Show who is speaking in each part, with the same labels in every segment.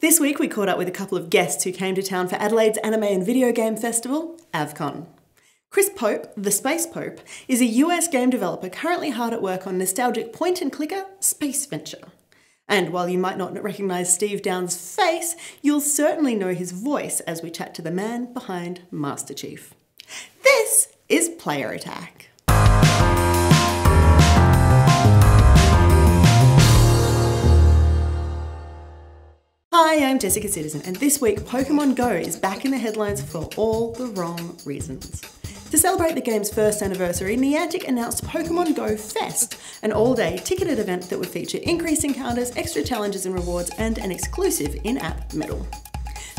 Speaker 1: This week we caught up with a couple of guests who came to town for Adelaide's Anime and Video Game Festival, AVCon. Chris Pope, the Space Pope, is a US game developer currently hard at work on nostalgic point-and-clicker Space Venture. And while you might not recognise Steve Downes' face, you'll certainly know his voice as we chat to the man behind Master Chief. This is Player Attack. Hi, I'm Jessica Citizen, and this week Pokemon Go is back in the headlines for all the wrong reasons. To celebrate the game's first anniversary, Niantic announced Pokemon Go Fest, an all-day ticketed event that would feature increased encounters, extra challenges and rewards, and an exclusive in-app medal.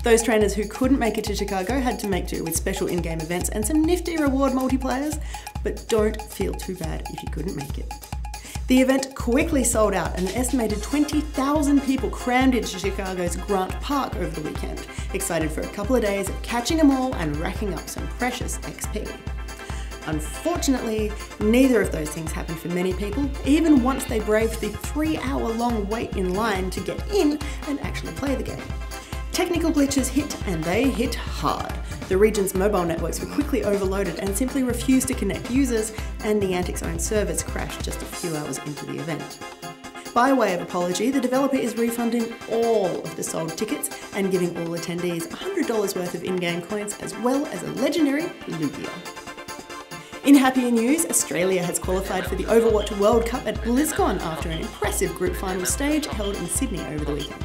Speaker 1: Those trainers who couldn't make it to Chicago had to make do with special in-game events and some nifty reward multiplayers, but don't feel too bad if you couldn't make it. The event quickly sold out and an estimated 20,000 people crammed into Chicago's Grant Park over the weekend, excited for a couple of days of catching them all and racking up some precious XP. Unfortunately, neither of those things happened for many people, even once they braved the 3-hour-long wait in line to get in and actually play the game. Technical glitches hit, and they hit hard. The region's mobile networks were quickly overloaded and simply refused to connect users, and Niantic's own servers crashed just a few hours into the event. By way of apology, the developer is refunding all of the sold tickets and giving all attendees $100 worth of in-game coins as well as a legendary Lugia. In happier news, Australia has qualified for the Overwatch World Cup at BlizzCon after an impressive group final stage held in Sydney over the weekend.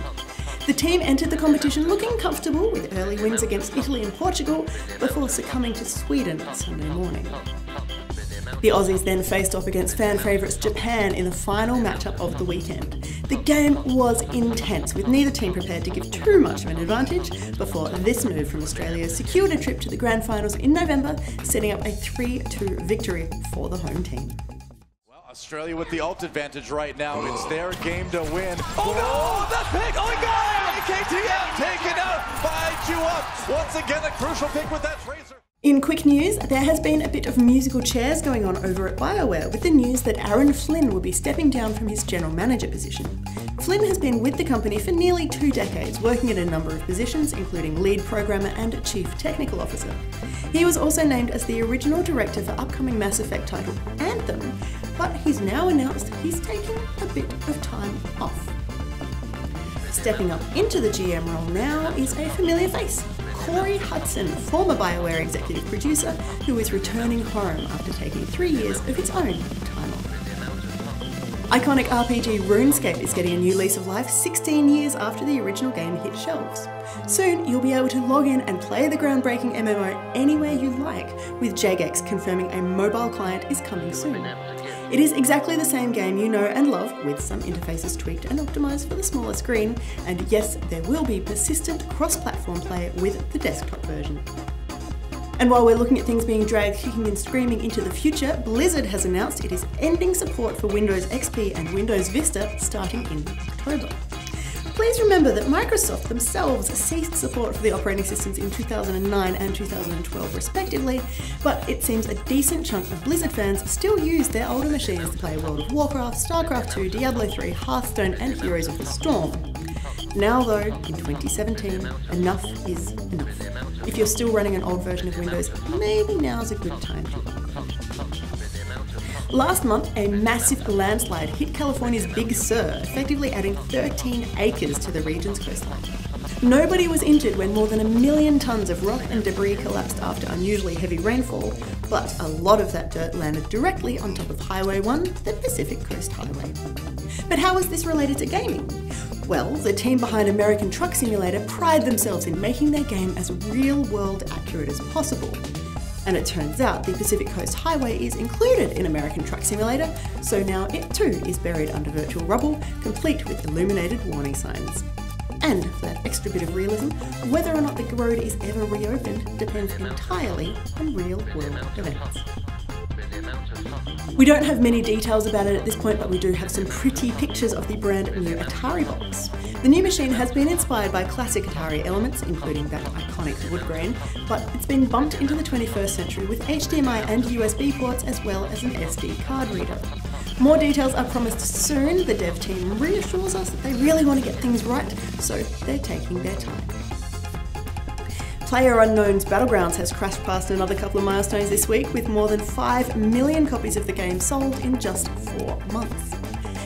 Speaker 1: The team entered the competition looking comfortable with early wins against Italy and Portugal before succumbing to Sweden Sunday morning. The Aussies then faced off against fan favourites Japan in the final matchup of the weekend. The game was intense, with neither team prepared to give too much of an advantage before this move from Australia secured a trip to the grand finals in November, setting up a 3-2 victory for the home team.
Speaker 2: Australia with the ult advantage right now. It's their game to win.
Speaker 3: Oh no! That pick! Oh my God! KTM taken out by Juan. Once again, a crucial pick with that Tracer.
Speaker 1: In quick news, there has been a bit of musical chairs going on over at BioWare with the news that Aaron Flynn will be stepping down from his general manager position. Flynn has been with the company for nearly 2 decades, working in a number of positions, including lead programmer and chief technical officer. He was also named as the original director for upcoming Mass Effect title Anthem, but he's now announced he's taking a bit of time off. Stepping up into the GM role now is a familiar face, Corey Hudson, former BioWare executive producer, who is returning home after taking 3 years of his own time off. Iconic RPG RuneScape is getting a new lease of life 16 years after the original game hit shelves. Soon, you'll be able to log in and play the groundbreaking MMO anywhere you like, with Jagex confirming a mobile client is coming soon. It is exactly the same game you know and love, with some interfaces tweaked and optimised for the smaller screen, and yes, there will be persistent cross-platform play with the desktop version. And while we're looking at things being dragged kicking and screaming into the future, Blizzard has announced it is ending support for Windows XP and Windows Vista starting in October. Please remember that Microsoft themselves ceased support for the operating systems in 2009 and 2012 respectively, but it seems a decent chunk of Blizzard fans still use their older machines to play World of Warcraft, StarCraft 2, Diablo 3, Hearthstone and Heroes of the Storm. Now though, in 2017, enough is enough. If you're still running an old version of Windows, maybe now's a good time to upgrade. Last month, a massive landslide hit California's Big Sur, effectively adding 13 acres to the region's coastline. Nobody was injured when more than 1 million tonnes of rock and debris collapsed after unusually heavy rainfall, but a lot of that dirt landed directly on top of Highway 1, the Pacific Coast Highway. But how is this related to gaming? Well, the team behind American Truck Simulator pride themselves in making their game as real-world accurate as possible. And it turns out the Pacific Coast Highway is included in American Truck Simulator, so now it too is buried under virtual rubble, complete with illuminated warning signs. And for that extra bit of realism, whether or not the road is ever reopened depends entirely on real-world events. We don't have many details about it at this point, but we do have some pretty pictures of the brand new Atari box. The new machine has been inspired by classic Atari elements, including that iconic wood grain, but it's been bumped into the 21st century with HDMI and USB ports as well as an SD card reader. More details are promised soon. The dev team reassures us that they really want to get things right, so they're taking their time. PlayerUnknown's Battlegrounds has crashed past another couple of milestones this week, with more than 5 million copies of the game sold in just 4 months.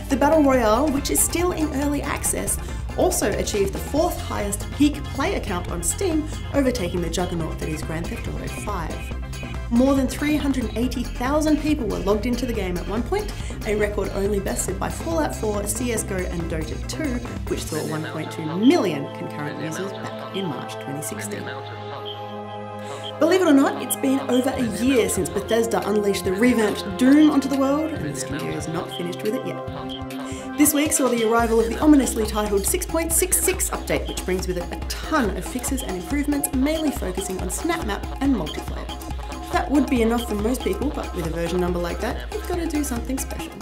Speaker 1: The Battle Royale, which is still in early access, also achieved the 4th highest peak player count on Steam, overtaking the juggernaut that is Grand Theft Auto 5. More than 380,000 people were logged into the game at one point, a record only bested by Fallout 4, CSGO and Dota 2, which saw 1.2 million concurrent users back in March 2016. Believe it or not, it's been over a year since Bethesda unleashed the revamped Doom onto the world, and the studio is not finished with it yet. This week saw the arrival of the ominously titled 6.66 update, which brings with it a ton of fixes and improvements, mainly focusing on snap map and multiplayer. That would be enough for most people, but with a version number like that, you've got to do something special.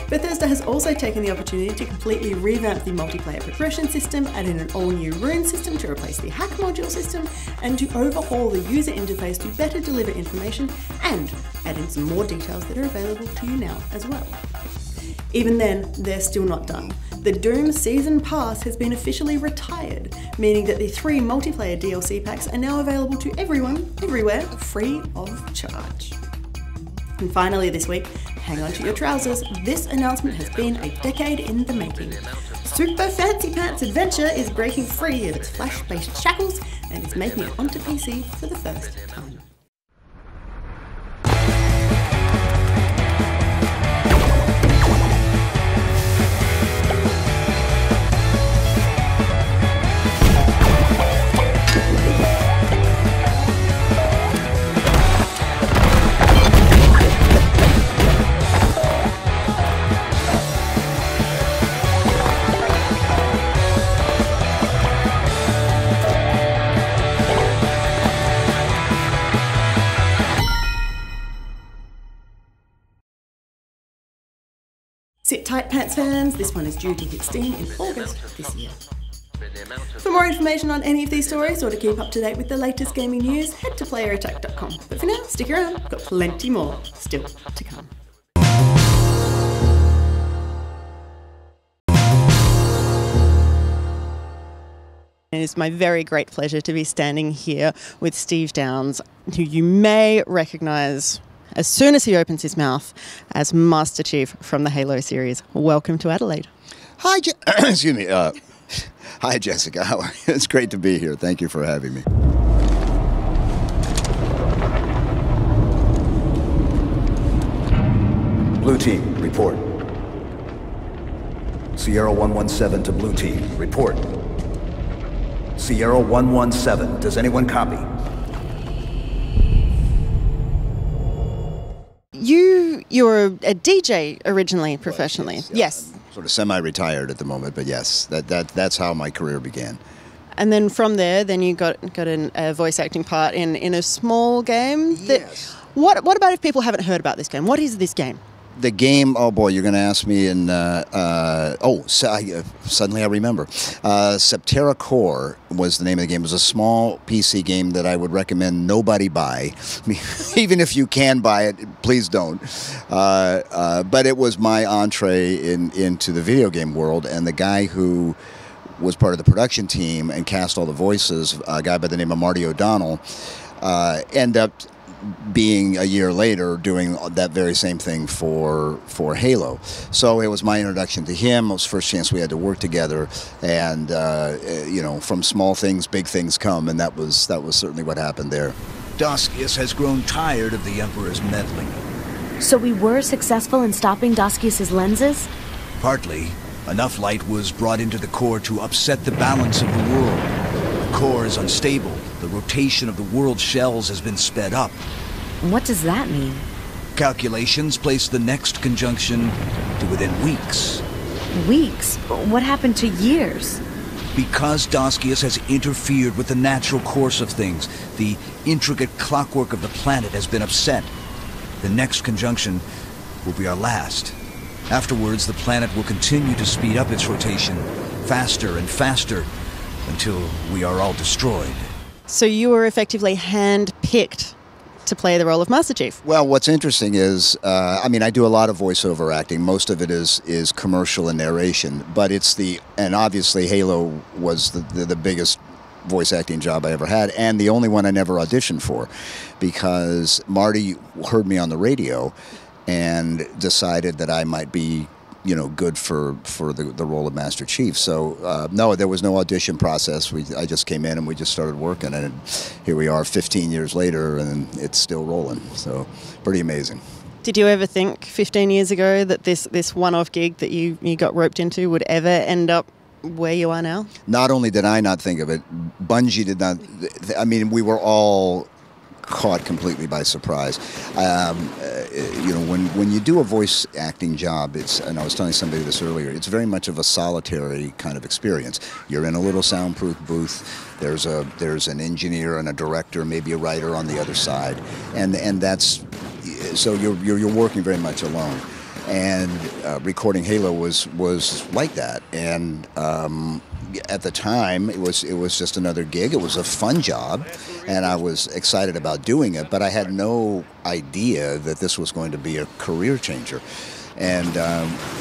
Speaker 1: Bethesda has also taken the opportunity to completely revamp the multiplayer progression system, add in an all-new rune system to replace the hack module system, and to overhaul the user interface to better deliver information, and add in some more details that are available to you now as well. Even then, they're still not done. The Doom Season Pass has been officially retired, meaning that the 3 multiplayer DLC packs are now available to everyone, everywhere, free of charge. And finally this week, hang on to your trousers, this announcement has been a decade in the making. Super Fancy Pants Adventure is breaking free of its Flash-based shackles and is making it onto PC for the first time. Sit tight, Pants fans, this one is due to hit Steam in August this year. For more information on any of these stories, or to keep up to date with the latest gaming news, head to playerattack.com. But for now, stick around, we've got plenty more still to come. It is my very great pleasure to be standing here with Steve Downes, who you may recognise as soon as he opens his mouth as Master Chief from the Halo series. Welcome to Adelaide.
Speaker 4: Hi, excuse me. Hi, Jessica. How are you? It's great to be here. Thank you for having me. Blue team, report. Sierra 117 to blue team, report. Sierra 117, does anyone copy?
Speaker 1: You're a DJ originally, professionally.
Speaker 4: Yes.
Speaker 1: Yes.
Speaker 4: I'm sort of semi-retired at the moment, but yes, that's how my career began.
Speaker 1: And then from there, then you got a voice acting part in a small game.
Speaker 4: Yes.
Speaker 1: What about if people haven't heard about this game? What is this game?
Speaker 4: The game, oh boy, you're going to ask me in, suddenly I remember. Septerra Core was the name of the game. It was a small PC game that I would recommend nobody buy. Even if you can buy it, please don't. But it was my entree into the video game world, and the guy who was part of the production team and cast all the voices, a guy by the name of Marty O'Donnell, ended up being a year later doing that very same thing for Halo. So it was my introduction to him. It was the first chance we had to work together, and you know, from small things big things come, and that was certainly what happened there.
Speaker 5: Daskius has grown tired of the Emperor's meddling.
Speaker 6: So we were successful in stopping Daskius' lenses?
Speaker 5: Partly. Enough light was brought into the core to upset the balance of the world. The core is unstable. The rotation of the world's shells has been sped up.
Speaker 6: What does that mean?
Speaker 5: Calculations place the next conjunction to within weeks.
Speaker 6: Weeks? What happened to years?
Speaker 5: Because Daskius has interfered with the natural course of things, the intricate clockwork of the planet has been upset. The next conjunction will be our last. Afterwards, the planet will continue to speed up its rotation, faster and faster, until we are all destroyed.
Speaker 1: So you were effectively hand-picked to play the role of Master Chief?
Speaker 4: Well, what's interesting is, I mean, I do a lot of voiceover acting. Most of it is commercial and narration, but and obviously Halo was the biggest voice acting job I ever had, and the only one I never auditioned for, because Marty heard me on the radio and decided that I might be, you know, good for the role of Master Chief. So no, there was no audition process. I just came in and we just started working, and here we are 15 years later, and it's still rolling. So pretty amazing.
Speaker 1: Did you ever think 15 years ago that this one-off gig that you got roped into would ever end up where you are now?
Speaker 4: Not only did I not think of it, Bungie did not. I mean, we were all caught completely by surprise. You know, when you do a voice acting job, and I was telling somebody this earlier, it's very much of a solitary kind of experience. You're in a little soundproof booth. There's an engineer and a director, maybe a writer on the other side, and that's so you're working very much alone. And recording Halo was like that, and at the time it was just another gig. It was a fun job, and I was excited about doing it, but I had no idea that this was going to be a career changer. And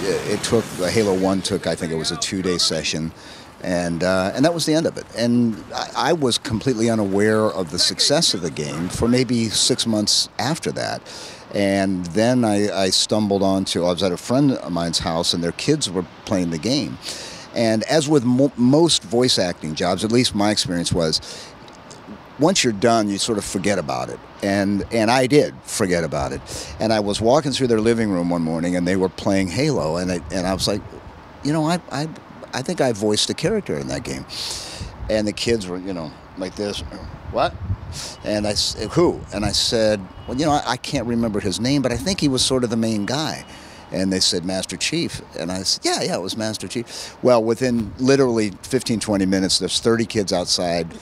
Speaker 4: it took Halo 1 took, I think it was a 2-day session, and that was the end of it. And I was completely unaware of the success of the game for maybe 6 months after that. And then I stumbled onto, I was at a friend of mine's house, and their kids were playing the game. And as with most voice acting jobs, at least my experience was, once you're done, you sort of forget about it. And I did forget about it. And I was walking through their living room one morning, and they were playing Halo, and I was like, you know, I think I voiced a character in that game. And the kids were, you know, like this, what? And I said, who? And I said, well, you know, I can't remember his name, but I think he was sort of the main guy. And they said, Master Chief. And I said, yeah, it was Master Chief. Well, within literally 15, 20 minutes, there's 30 kids outside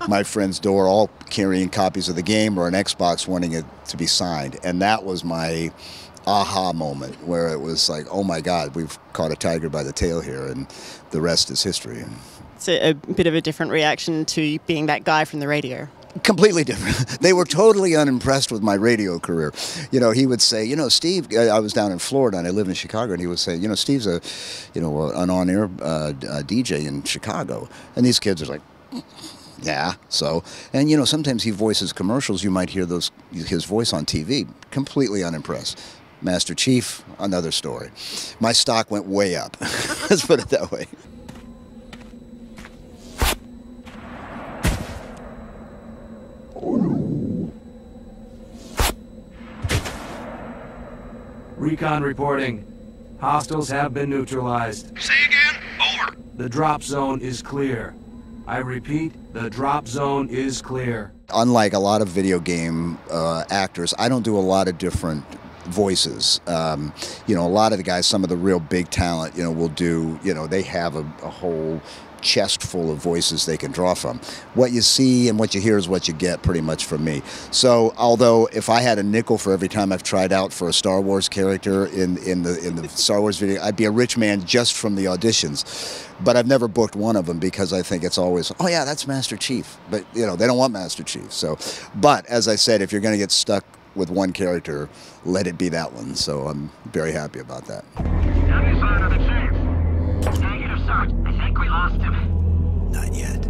Speaker 4: my friend's door, all carrying copies of the game or an Xbox wanting it to be signed. And that was my aha moment, where it was like, oh my God, we've caught a tiger by the tail here, and the rest is history.
Speaker 1: It's a bit of a different reaction to being that guy from the radio.
Speaker 4: Completely different. They were totally unimpressed with my radio career. You know, he would say, you know, Steve, I was down in Florida and I live in Chicago, and he would say, you know, Steve's an on-air DJ in Chicago. And these kids are like, yeah, so. And, you know, sometimes he voices commercials. You might hear his voice on TV. Completely unimpressed. Master Chief, another story. My stock went way up. Let's put it that way.
Speaker 7: Recon reporting. Hostiles have been neutralized.
Speaker 8: Say again? Over.
Speaker 7: The drop zone is clear. I repeat, the drop zone is clear.
Speaker 4: Unlike a lot of video game actors, I don't do a lot of different voices. You know, a lot of the guys, some of the real big talent, you know, will do, you know, they have a whole chest full of voices they can draw from. What you see and what you hear is what you get, pretty much, from me. So, although if I had a nickel for every time I've tried out for a Star Wars character in the Star Wars video, I'd be a rich man just from the auditions. But I've never booked one of them, because I think it's always, oh yeah, that's Master Chief. But, you know, they don't want Master Chief. So, but as I said, if you're going to get stuck with one character, let it be that one. So I'm very happy about that.
Speaker 8: Have you sighted the chief? Negative, sir. I think we lost him.
Speaker 4: Not yet.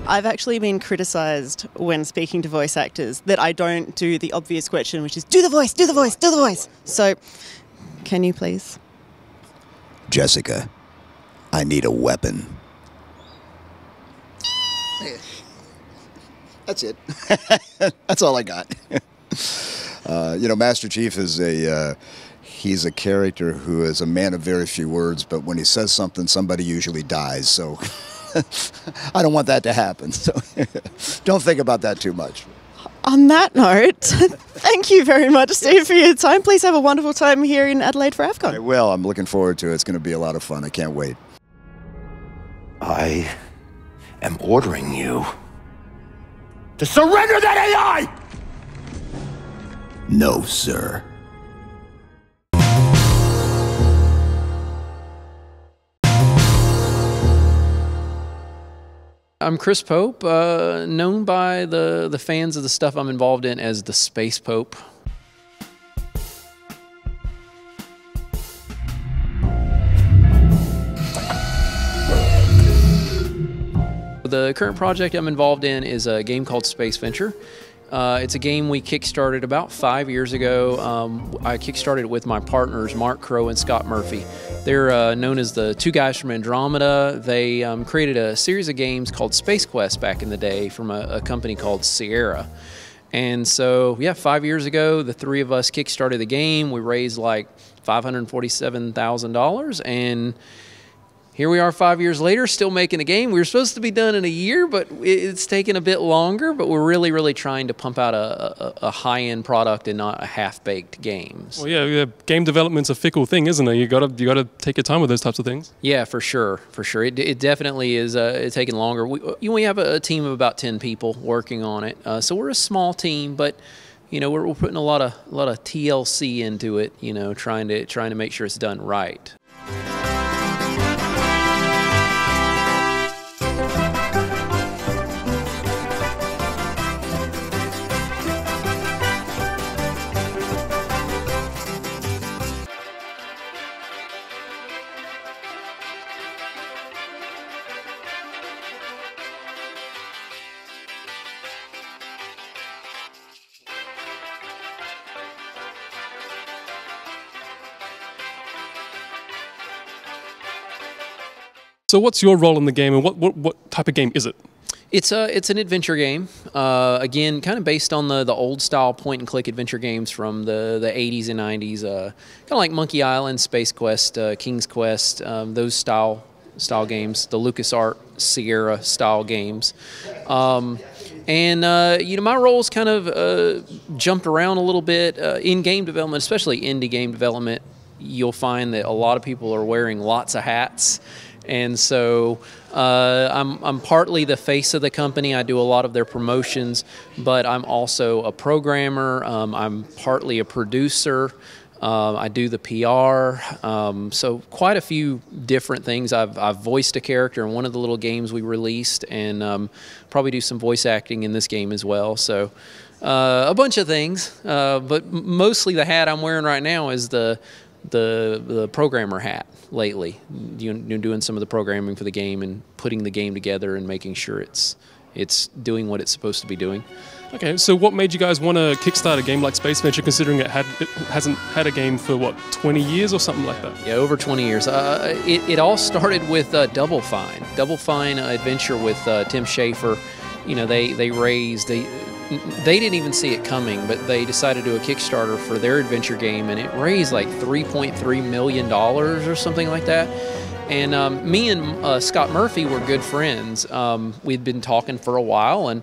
Speaker 1: I've actually been criticised when speaking to voice actors that I don't do the obvious question, which is, do the voice, do the voice, do the voice. So, can you please?
Speaker 4: Jessica, I need a weapon. That's it. That's all I got. You know, Master Chief is he's a character who is a man of very few words, but when he says something, somebody usually dies, so I don't want that to happen, so don't think about that too much.
Speaker 1: On that note, thank you very much, Steve, for your time. Please have a wonderful time here in Adelaide for AVCon.
Speaker 4: I will. I'm looking forward to it. It's going to be a lot of fun. I can't wait.
Speaker 8: I am ordering you to surrender that AI!
Speaker 4: No, sir.
Speaker 9: I'm Chris Pope, known by the fans of the stuff I'm involved in as the Space Pope. The current project I'm involved in is a game called Space Venture. It's a game we kickstarted about 5 years ago. I kickstarted it with my partners, Mark Crow and Scott Murphy. They're known as the two guys from Andromeda. They created a series of games called Space Quest back in the day from a company called Sierra. And so, yeah, 5 years ago, the three of us kickstarted the game. We raised like $547,000, and here we are 5 years later, still making a game. We were supposed to be done in a year, but it's taken a bit longer. But we're really, really trying to pump out a high-end product and not a half-baked game.
Speaker 10: Well, yeah, game development's a fickle thing, isn't it? You gotta take your time with those types of things.
Speaker 9: Yeah, for sure, for sure. It definitely is. It's taking longer. We have a team of about 10 people working on it, so we're a small team, but you know we're putting a lot of TLC into it. You know, trying to make sure it's done right.
Speaker 10: So what's your role in the game, and what type of game is it?
Speaker 9: It's an adventure game. Again, kind of based on the old style point and click adventure games from the 80s and 90s. Kind of like Monkey Island, Space Quest, King's Quest, those style games. The LucasArts Sierra style games. You know, my role's kind of jumped around a little bit in game development, especially indie game development. You'll find that a lot of people are wearing lots of hats. And so I'm partly the face of the company. I do a lot of their promotions, but I'm also a programmer. I'm partly a producer. I do the PR. So quite a few different things. I've voiced a character in one of the little games we released, and probably do some voice acting in this game as well. So a bunch of things, but mostly the hat I'm wearing right now is the programmer hat lately. You're doing some of the programming for the game and putting the game together and making sure it's doing what it's supposed to be doing.
Speaker 10: Okay, so what made you guys want to kickstart a game like Space Venture, considering it hasn't had a game for, what, 20 years or something like that?
Speaker 9: Yeah, over 20 years. It all started with Double Fine. Double Fine Adventure with Tim Schafer. You know, they didn't even see it coming, but they decided to do a Kickstarter for their adventure game, and it raised like $3.3 million or something like that. And me and Scott Murphy were good friends. We'd been talking for a while, and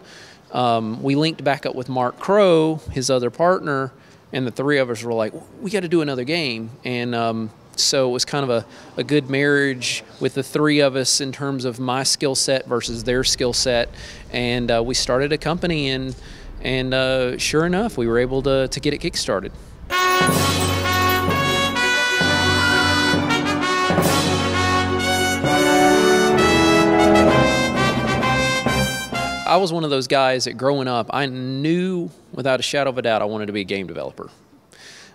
Speaker 9: we linked back up with Mark Crow, his other partner, and the three of us were like, we got to do another game. And so it was kind of a good marriage with the three of us in terms of my skill set versus their skill set. And we started a company, and sure enough, we were able to get it kickstarted. I was one of those guys that growing up, I knew without a shadow of a doubt I wanted to be a game developer.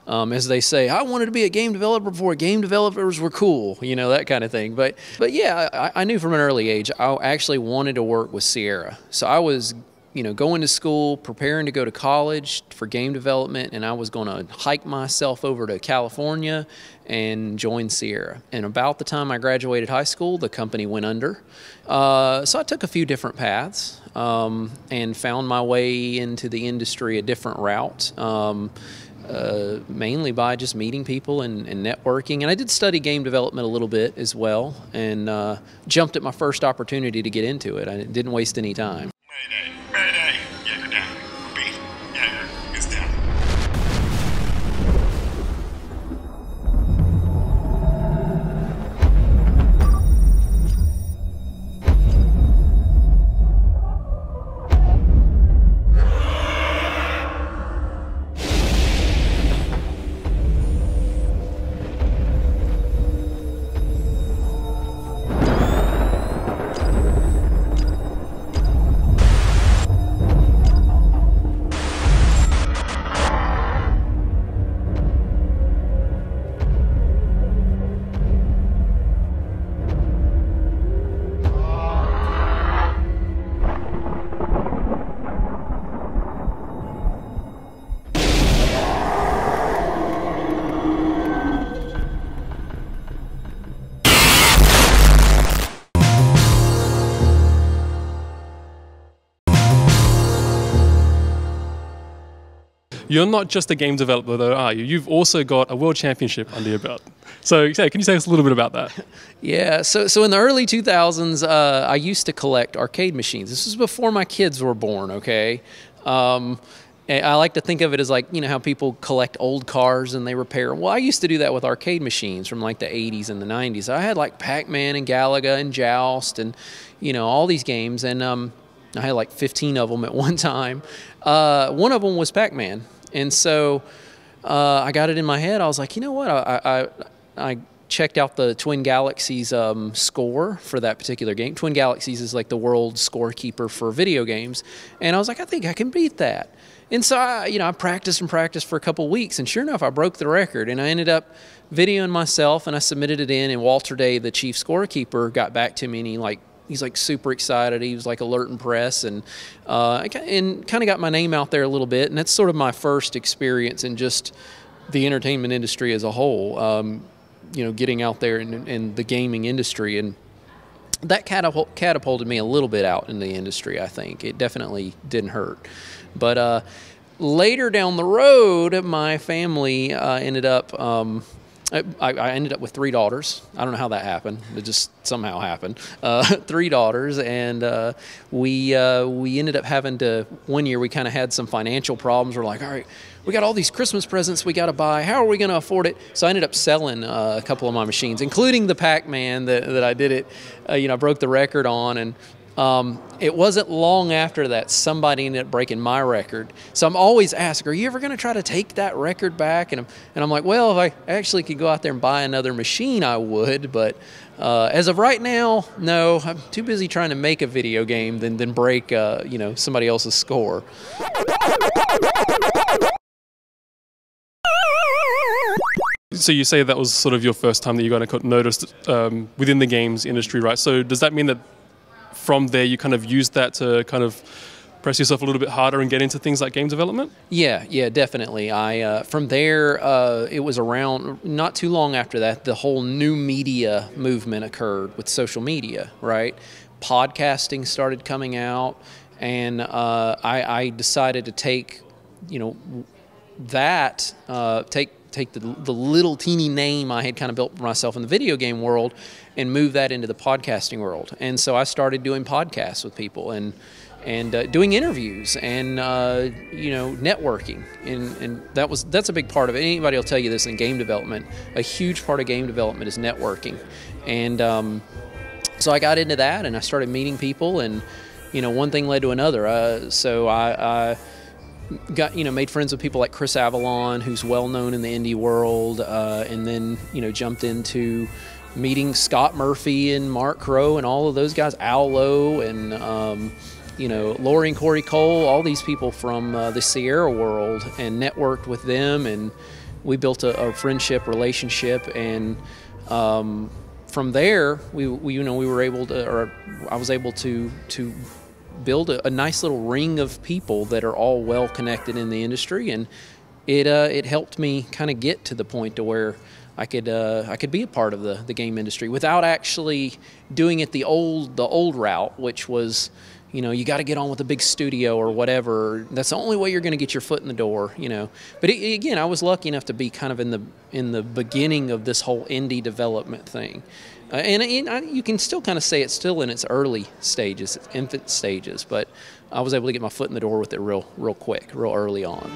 Speaker 9: As they say, I wanted to be a game developer before game developers were cool, you know, that kind of thing. But yeah, I knew from an early age I actually wanted to work with Sierra. So I was, you know, going to school, preparing to go to college for game development, and I was going to hike myself over to California and join Sierra. And about the time I graduated high school, the company went under. So I took a few different paths and found my way into the industry a different route. Mainly by just meeting people and networking. And I did study game development a little bit as well, and jumped at my first opportunity to get into it. I didn't waste any time.
Speaker 8: Mayday, mayday. Yeah, go down. Repeat. Yeah, it's down.
Speaker 10: You're not just a game developer, though, are you? You've also got a world championship under your belt. So, can you say us a little bit about that?
Speaker 9: Yeah, so in the early 2000s, I used to collect arcade machines. This was before my kids were born, okay? I like to think of it as like, you know, how people collect old cars and they repair them. Well, I used to do that with arcade machines from like the 80s and the 90s. I had like Pac-Man and Galaga and Joust and, you know, all these games. And I had like 15 of them at one time. One of them was Pac-Man. And so I got it in my head. I was like, you know what? I checked out the Twin Galaxies score for that particular game. Twin Galaxies is like the world scorekeeper for video games. And I was like, I think I can beat that. And so, I practiced and practiced for a couple weeks, and sure enough, I broke the record. And I ended up videoing myself, and I submitted it in. And Walter Day, the chief scorekeeper, got back to me, and he's like super excited. He was like alert and press, and kind of got my name out there a little bit. And that's sort of my first experience in just the entertainment industry as a whole. Getting out there in the gaming industry, and that catapulted me a little bit out in the industry. I think it definitely didn't hurt. But later down the road, my family ended up, I ended up with 3 daughters. I don't know how that happened. It just somehow happened. 3 daughters, and we ended up having to, one year we kind of had some financial problems. We're like, all right, we got all these Christmas presents we got to buy. How are we going to afford it? So I ended up selling a couple of my machines, including the Pac-Man that I did it, I broke the record on. And it wasn't long after that somebody ended up breaking my record. So I'm always asked, are you ever going to try to take that record back? And I'm like, well, if I actually could go out there and buy another machine, I would. But as of right now, no. I'm too busy trying to make a video game than break somebody else's score.
Speaker 10: So you say that was sort of your first time that you got noticed within the games industry, right? So does that mean that from there you kind of used that to kind of press yourself a little bit harder and get into things like game development? Yeah, definitely. From there, it was around not too long after that, the whole new media movement occurred with social media, right? Podcasting started coming out, and I decided to take, take the little teeny name I had kind of built for myself in the video game world and move that into the podcasting world. And so I started doing podcasts with people and doing interviews and networking, and that's a big part of it. Anybody will tell you this in game development. A huge part of game development is networking, and so I got into that and I started meeting people, and one thing led to another. So I got made friends with people like Chris Avalon, who's well known in the indie world, and then jumped into meeting Scott Murphy and Mark Crow and all of those guys, Al Lowe and Lori and Corey Cole, all these people from the Sierra world, and networked with them, and we built a friendship relationship, and from there we were able to, or I was able to build a nice little ring of people that are all well connected in the industry, and it helped me kind of get to the point to where I could be a part of the game industry without actually doing it the old route, which was you got to get on with a big studio or whatever. That's the only way you're going to get your foot in the door, But again, I was lucky enough to be kind of in the beginning of this whole indie development thing. And you can still kind of say it's still in its early stages, its infant stages, but I was able to get my foot in the door with it real quick, real early on.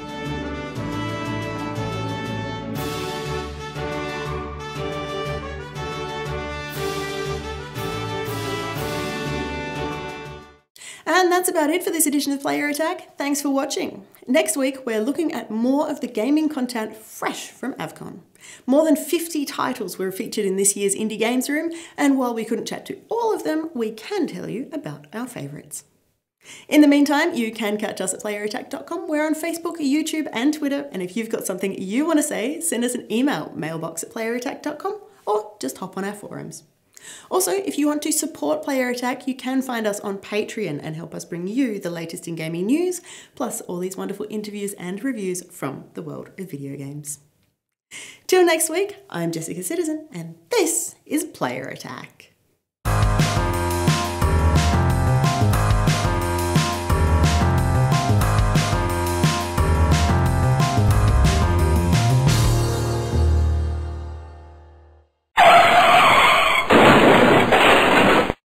Speaker 1: And that's about it for this edition of Player Attack. Thanks for watching. Next week, we're looking at more of the gaming content fresh from AVCon. More than 50 titles were featured in this year's Indie Games Room, and while we couldn't chat to all of them, we can tell you about our favourites. In the meantime, you can catch us at playerattack.com. We're on Facebook, YouTube and Twitter, and if you've got something you want to say, send us an email, mailbox@playerattack.com, or just hop on our forums. Also, if you want to support Player Attack, you can find us on Patreon and help us bring you the latest in gaming news, plus all these wonderful interviews and reviews from the world of video games. Till next week, I'm Jessica Citizen, and this is Player Attack.